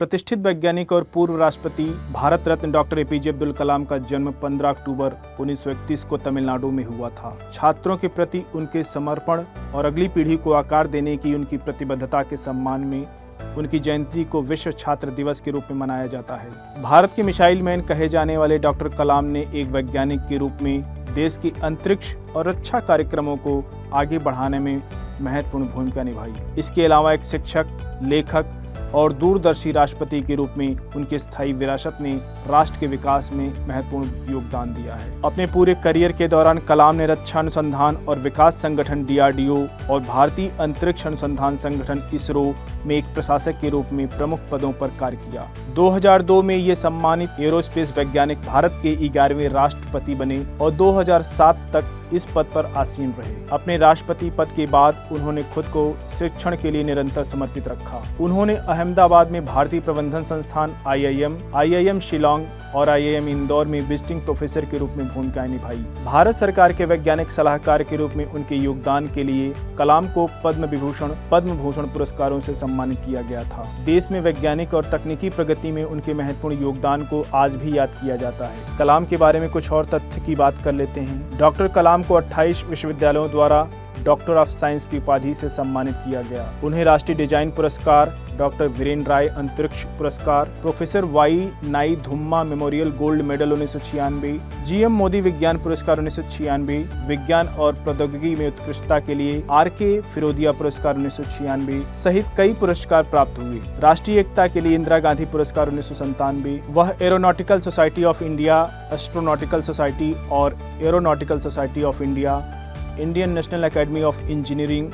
प्रतिष्ठित वैज्ञानिक और पूर्व राष्ट्रपति भारत रत्न डॉक्टर एपीजे अब्दुल कलाम का जन्म 15 अक्टूबर 1931 को तमिलनाडु में हुआ था। छात्रों के प्रति उनके समर्पण और अगली पीढ़ी को आकार देने की उनकी प्रतिबद्धता के सम्मान में उनकी जयंती को विश्व छात्र दिवस के रूप में मनाया जाता है। भारत के मिसाइल मैन कहे जाने वाले डॉक्टर कलाम ने एक वैज्ञानिक के रूप में देश की अंतरिक्ष और रक्षा कार्यक्रमों को आगे बढ़ाने में महत्वपूर्ण भूमिका निभाई। इसके अलावा एक शिक्षक, लेखक और दूरदर्शी राष्ट्रपति के रूप में उनकी स्थायी विरासत ने राष्ट्र के विकास में महत्वपूर्ण योगदान दिया है। अपने पूरे करियर के दौरान कलाम ने रक्षा अनुसंधान और विकास संगठन DRDO और भारतीय अंतरिक्ष अनुसंधान संगठन ISRO में एक प्रशासक के रूप में प्रमुख पदों पर कार्य किया। 2002 में ये सम्मानित एरोस्पेस वैज्ञानिक भारत के 11वें राष्ट्रपति बने और 2007 तक इस पद पर आसीन रहे। अपने राष्ट्रपति पद के बाद उन्होंने खुद को शिक्षण के लिए निरंतर समर्पित रखा। उन्होंने अहमदाबाद में भारतीय प्रबंधन संस्थान IIM शिलांग और IIM इंदौर में विजिटिंग प्रोफेसर के रूप में भूमिकाएं निभाई। भारत सरकार के वैज्ञानिक सलाहकार के रूप में उनके योगदान के लिए कलाम को पद्म भूषण पुरस्कारों से सम्मानित किया गया था। देश में वैज्ञानिक और तकनीकी प्रगति में उनके महत्वपूर्ण योगदान को आज भी याद किया जाता है। कलाम के बारे में कुछ और तथ्य की बात कर लेते हैं। डॉक्टर कलाम को 28 विश्वविद्यालयों द्वारा डॉक्टर ऑफ साइंस की उपाधि से सम्मानित किया गया। उन्हें राष्ट्रीय डिजाइन पुरस्कार, डॉक्टर वीरेन राय अंतरिक्ष पुरस्कार, professor Y Nayudamma memorial gold medal 1996, GM Modi विज्ञान पुरस्कार 1996, विज्ञान और प्रौद्योगिकी में उत्कृष्टता के लिए RK फिरोदिया पुरस्कार 1996 सहित कई पुरस्कार प्राप्त हुए। राष्ट्रीय एकता के लिए इंदिरा गांधी पुरस्कार 1997। वह aeronautical society of India, astronautical society और aeronautical society of India, Indian national academy of engineering,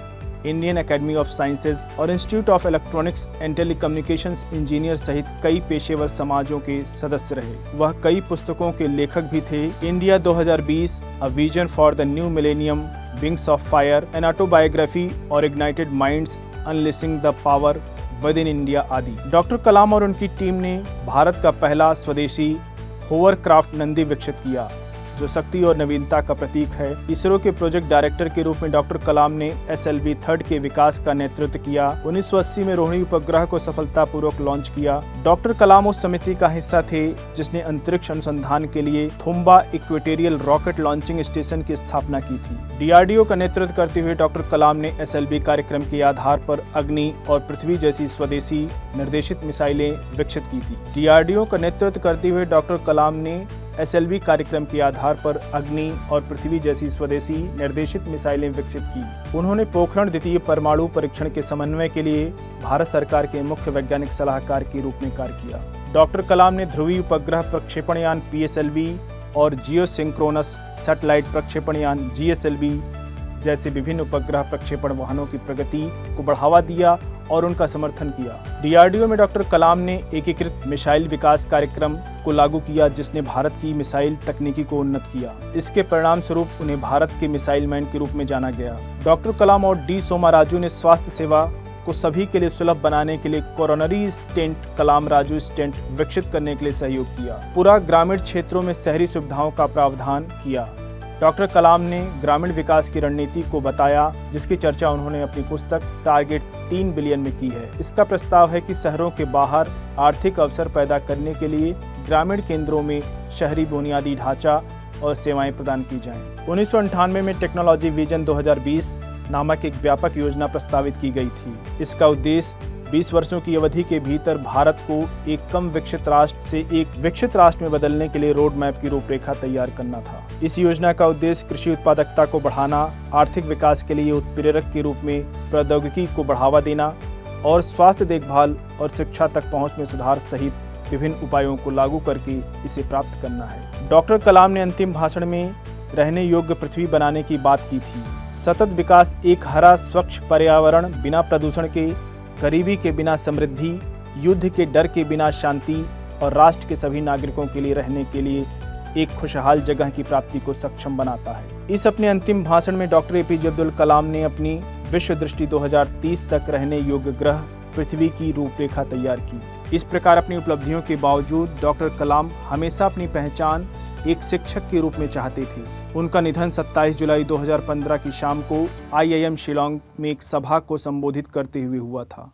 Indian academy of sciences और institute of electronics and telecommunications engineer सहित कई पेशेवर समाजों के सदस्य रहे। वह कई पुस्तकों के लेखक भी थे। India 2020, a vision for the new millennium, wings of fire, an autobiography और ignited minds, unleashing the power within India आदि। डॉक्टर कलाम और उनकी टीम ने भारत का पहला स्वदेशी होवरक्राफ्ट नंदी विकसित किया, जो शक्ति और नवीनता का प्रतीक है। ISRO के प्रोजेक्ट डायरेक्टर के रूप में डॉक्टर कलाम ने SLV-3 के विकास का नेतृत्व किया। 1980 में रोहिणी उपग्रह को सफलतापूर्वक लॉन्च किया। डॉक्टर कलाम उस समिति का हिस्सा थे जिसने अंतरिक्ष अनुसंधान के लिए Thumba equatorial rocket launching station की स्थापना की थी। DRDO का नेतृत्व करते हुए डॉक्टर कलाम ने SLV कार्यक्रम के आधार पर अग्नि और पृथ्वी जैसी स्वदेशी निर्देशित मिसाइलें विकसित की थी। DRDO का नेतृत्व करते हुए डॉक्टर कलाम ने SLV कार्यक्रम के आधार पर अग्नि और पृथ्वी जैसी स्वदेशी निर्देशित मिसाइलें विकसित की। उन्होंने पोखरण द्वितीय परमाणु परीक्षण के समन्वय के लिए भारत सरकार के मुख्य वैज्ञानिक सलाहकार के रूप में कार्य किया। डॉक्टर कलाम ने ध्रुवीय उपग्रह प्रक्षेपण यान PSLV और जियोसिंक्रोनस सैटेलाइट प्रक्षेपण यान GSLV जैसे विभिन्न उपग्रह प्रक्षेपण वाहनों की प्रगति को बढ़ावा दिया और उनका समर्थन किया। DRDO में डॉक्टर कलाम ने एकीकृत मिसाइल विकास कार्यक्रम को लागू किया, जिसने भारत की मिसाइल तकनीकी को उन्नत किया। इसके परिणाम स्वरूप उन्हें भारत के मिसाइल मैन के रूप में जाना गया। डॉक्टर कलाम और D सोमाराजू ने स्वास्थ्य सेवा को सभी के लिए सुलभ बनाने के लिए कोरोनरी स्टेंट कलाम राजू स्टेंट विकसित करने के लिए सहयोग किया। पूरा ग्रामीण क्षेत्रों में शहरी सुविधाओं का प्रावधान किया। डॉक्टर कलाम ने ग्रामीण विकास की रणनीति को बताया, जिसकी चर्चा उन्होंने अपनी पुस्तक टारगेट 3 बिलियन में की है। इसका प्रस्ताव है कि शहरों के बाहर आर्थिक अवसर पैदा करने के लिए ग्रामीण केंद्रों में शहरी बुनियादी ढांचा और सेवाएं प्रदान की जाएं। 1998 में टेक्नोलॉजी विजन 2020 नामक एक व्यापक योजना प्रस्तावित की गई थी। इसका उद्देश्य 20 वर्षों की अवधि के भीतर भारत को एक कम विकसित राष्ट्र से एक विकसित राष्ट्र में बदलने के लिए रोड मैप की रूपरेखा तैयार करना था। इस योजना का उद्देश्य कृषि उत्पादकता को बढ़ाना, आर्थिक विकास के लिए उत्प्रेरक के रूप में प्रौद्योगिकी को बढ़ावा देना और स्वास्थ्य देखभाल और शिक्षा तक पहुंच में सुधार सहित विभिन्न उपायों को लागू करके इसे प्राप्त करना है। डॉक्टर कलाम ने अंतिम भाषण में रहने योग्य पृथ्वी बनाने की बात की थी। सतत विकास, एक हरा स्वच्छ पर्यावरण, बिना प्रदूषण के, गरीबी के बिना समृद्धि, युद्ध के डर के बिना शांति और राष्ट्र के सभी नागरिकों के लिए रहने के लिए एक खुशहाल जगह की प्राप्ति को सक्षम बनाता है। इस अपने अंतिम भाषण में डॉक्टर एपीजे अब्दुल कलाम ने अपनी विश्व दृष्टि 2030 तक रहने योग्य ग्रह पृथ्वी की रूपरेखा तैयार की। इस प्रकार अपनी उपलब्धियों के बावजूद डॉक्टर कलाम हमेशा अपनी पहचान एक शिक्षक के रूप में चाहते थे। उनका निधन 27 जुलाई 2015 की शाम को IIM शिलांग में एक सभा को संबोधित करते हुए हुआ था।